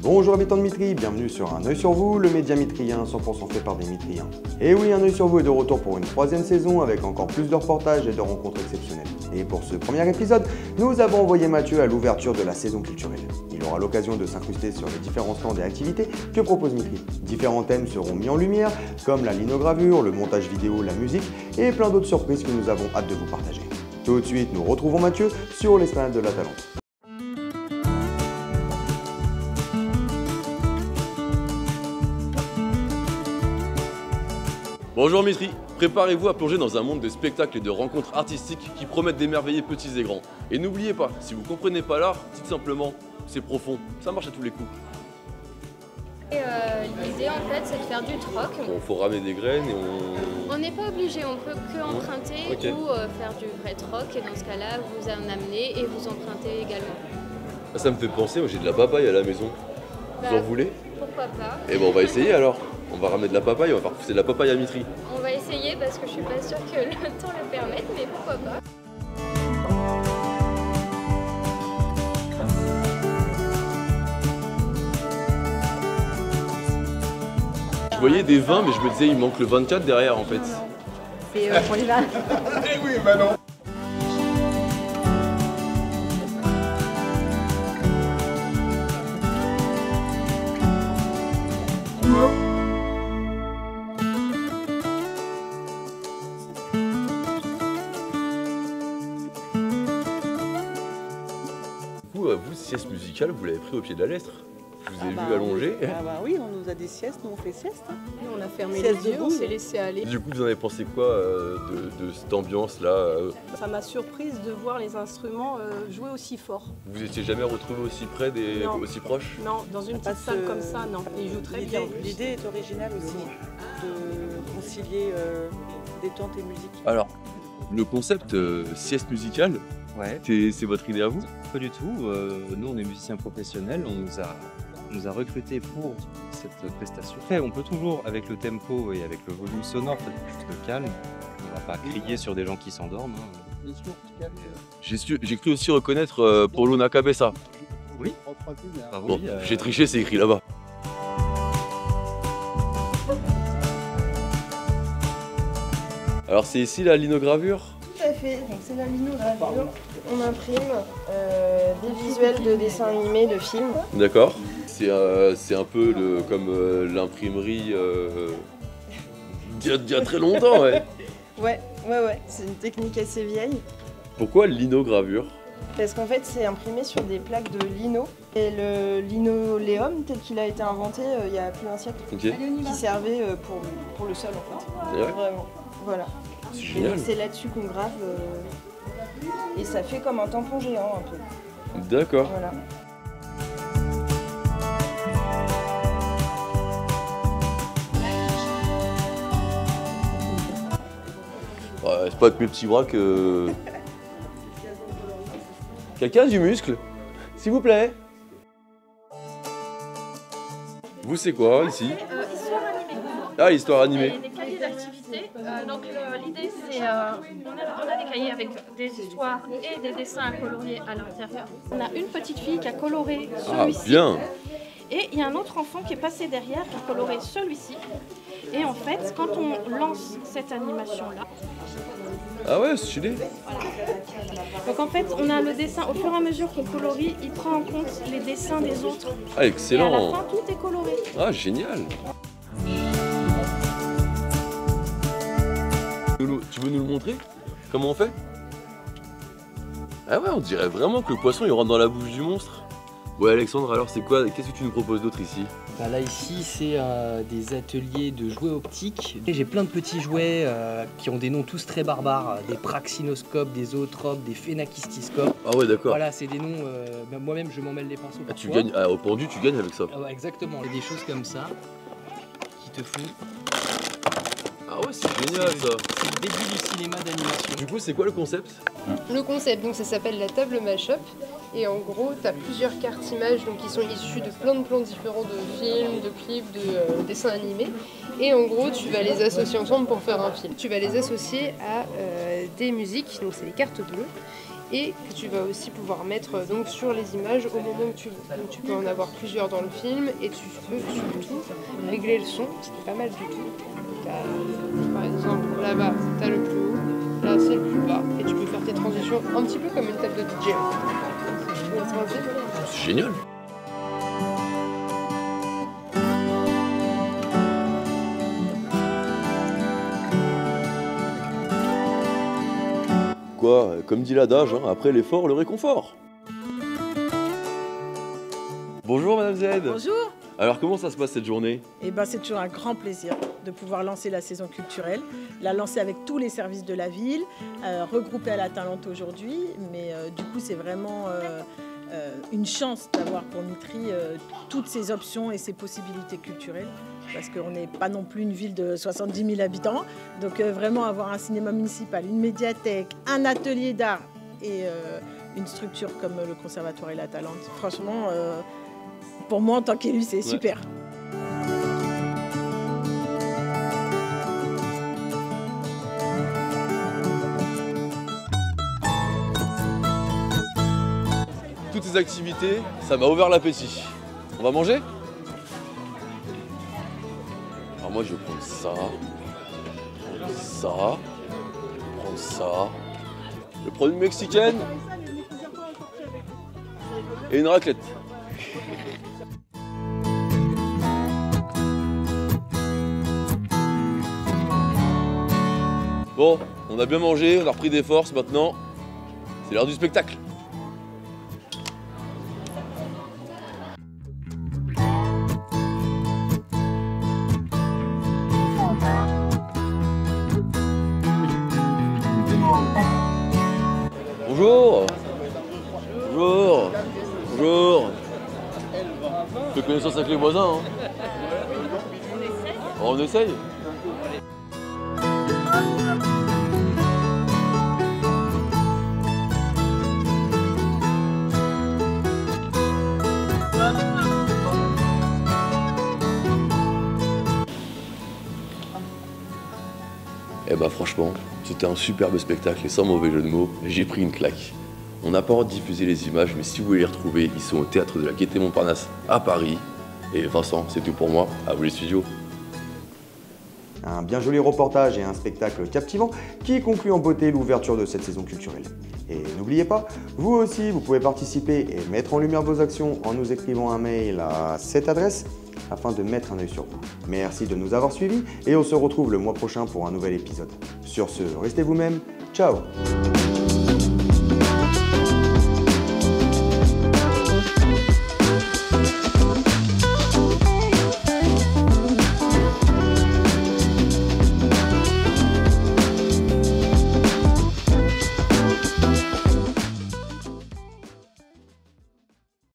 Bonjour habitants de Mitry, bienvenue sur Un œil sur vous, le média mitrien 100% fait par des mitriens. Et oui, Un œil sur vous est de retour pour une 3e saison avec encore plus de reportages et de rencontres exceptionnelles. Et pour ce premier épisode, nous avons envoyé Mathieu à l'ouverture de la saison culturelle. Il aura l'occasion de s'incruster sur les différents stands et activités que propose Mitry. Différents thèmes seront mis en lumière, comme la linogravure, le montage vidéo, la musique et plein d'autres surprises que nous avons hâte de vous partager. Tout de suite, nous retrouvons Mathieu sur l'esplanade de la Talente. Bonjour Mitry, préparez-vous à plonger dans un monde de spectacles et de rencontres artistiques qui promettent d'émerveiller petits et grands. Et n'oubliez pas, si vous comprenez pas l'art, dites simplement, c'est profond, ça marche à tous les coups. L'idée en fait c'est de faire du troc. Bon, faut ramener des graines et On n'est pas obligé, on peut que emprunter ou faire du vrai troc et dans ce cas-là vous en amenez et vous empruntez également. Ça me fait penser, moi j'ai de la papaye à la maison. Vous en voulez? Pourquoi pas? Et bon on va essayer alors. On va ramener de la papaye, on va faire pousser de la papaye à Mitry. On va essayer parce que je suis pas sûre que le temps le permette, mais pourquoi pas. Je voyais des 20 mais je me disais il manque le 24 derrière en fait. C'est pour les vins. Eh oui, bah non. Vous, sieste musicale, vous l'avez pris au pied de la lettre. Je vous ai vu allonger. Ah bah oui, on nous a des siestes, nous on fait sieste. Nous on a fermé Sieste les yeux, on debout. s'est laissé aller. Du coup, vous en avez pensé quoi de cette ambiance-là Ça m'a surprise de voir les instruments jouer aussi fort. Vous étiez jamais retrouvé aussi près, Non. aussi proche? Non, dans une petite salle comme ça, non. Ils jouent très bien. L'idée est originale aussi, de concilier détente et musique. Alors, le concept sieste musicale, Ouais, c'est votre idée à vous? pas du tout. Nous, on est musiciens professionnels. On nous a recrutés pour cette prestation. Après, on peut toujours, avec le tempo et avec le volume sonore, faire quelque chose de calme. On va pas crier sur des gens qui s'endorment. J'ai cru aussi reconnaître Paulo Nakabessa. Oui. Bravo, Bon, oui, j'ai triché, c'est écrit là-bas. Alors c'est ici la linogravure? Tout à fait, donc c'est la linogravure. On imprime des visuels de dessins animés, de films. D'accord. C'est un peu comme l'imprimerie d'il y a très longtemps, ouais. Ouais, c'est une technique assez vieille. Pourquoi linogravure? Parce qu'en fait, c'est imprimé sur des plaques de lino. Et le linoléum, tel qu'il a été inventé il y a plus d'un siècle, Ok. qui servait pour le sol en fait. Ouais. Vraiment, voilà. C'est Et génial. donc c'est là-dessus qu'on grave. Et ça fait comme un tampon géant un peu. D'accord. Voilà. Ouais, c'est pas avec mes petits bras que... Quelqu'un a du muscle? S'il vous plaît. Vous c'est quoi ici? Histoire animée. Ah, histoire animée. Des cahiers d'activités. Donc l'idée c'est, on a des cahiers avec des histoires et des dessins à colorier à l'intérieur. On a une petite fille qui a coloré Ah, celui-ci. bien. Et il y a un autre enfant qui est passé derrière qui a coloré celui-ci. Et en fait, quand on lance cette animation-là, Ah ouais, c'est stylé. donc en fait, on a le dessin, au fur et à mesure qu'on colorie, il prend en compte les dessins des autres. Ah, Et à la excellent. fin, tout est coloré. Ah, génial. Tu veux nous le montrer? Comment on fait? Ah ouais, on dirait vraiment que le poisson il rentre dans la bouche du monstre. Ouais Alexandre, alors c'est quoi? Qu'est-ce que tu nous proposes d'autre ici? Bah là ici c'est des ateliers de jouets optiques. J'ai plein de petits jouets qui ont des noms tous très barbares, des praxinoscopes, des zootropes, des phénakistiscopes. Ah ouais d'accord. Voilà, c'est des noms, moi-même je m'en mêle les pinceaux Ah, tu parfois. gagnes, au pendu tu gagnes avec ça. Ah ouais, exactement, il y a des choses comme ça qui te font... Ah ouais c'est génial ça. C'est le début du cinéma d'animation. Du coup c'est quoi le concept? Le concept, donc ça s'appelle la table Mashup. Et en gros, tu as plusieurs cartes images donc, qui sont issues de plein de plans différents de films, de clips, de dessins animés. Et en gros, tu vas les associer ensemble pour faire un film. Tu vas les associer à des musiques, donc c'est les cartes bleues. et que tu vas aussi pouvoir mettre donc sur les images au moment que tu veux. Donc tu peux en avoir plusieurs dans le film et tu peux surtout régler le son, ce qui est pas mal du tout. Par exemple, là-bas, tu as le plus haut, là c'est le plus bas, et tu peux faire tes transitions un petit peu comme une table de DJ. C'est génial. Quoi, comme dit l'adage, hein, après l'effort, le réconfort. Bonjour Madame Z. Bonjour. Alors comment ça se passe cette journée? Eh ben, c'est toujours un grand plaisir de pouvoir lancer la saison culturelle, la lancer avec tous les services de la ville, regroupés à la Talente aujourd'hui, mais du coup c'est vraiment une chance d'avoir pour Mitry toutes ces options et ces possibilités culturelles, parce qu'on n'est pas non plus une ville de 70 000 habitants, donc vraiment avoir un cinéma municipal, une médiathèque, un atelier d'art et une structure comme le Conservatoire et la Talente, franchement, pour moi en tant qu'élu, c'est super. Toutes ces activités, ça m'a ouvert l'appétit. On va manger? Alors moi je vais prendre ça, ça, je vais prendre ça, je vais prendre une mexicaine et une raclette. Bon, on a bien mangé, on a repris des forces maintenant, c'est l'heure du spectacle. Bonjour. Bonjour. Bonjour. Je fais connaissance avec les voisins. Hein. On essaye. Eh bah franchement, c'était un superbe spectacle et sans mauvais jeu de mots, j'ai pris une claque. On n'a pas diffusé les images, mais si vous voulez les retrouver, ils sont au Théâtre de la Gaîté Montparnasse à Paris. Et Vincent, c'est tout pour moi, à vous les studios. Un bien joli reportage et un spectacle captivant qui conclut en beauté l'ouverture de cette saison culturelle. Et n'oubliez pas, vous aussi, vous pouvez participer et mettre en lumière vos actions en nous écrivant un mail à cette adresse afin de mettre un œil sur vous. Merci de nous avoir suivis et on se retrouve le mois prochain pour un nouvel épisode. Sur ce, restez vous-même, ciao!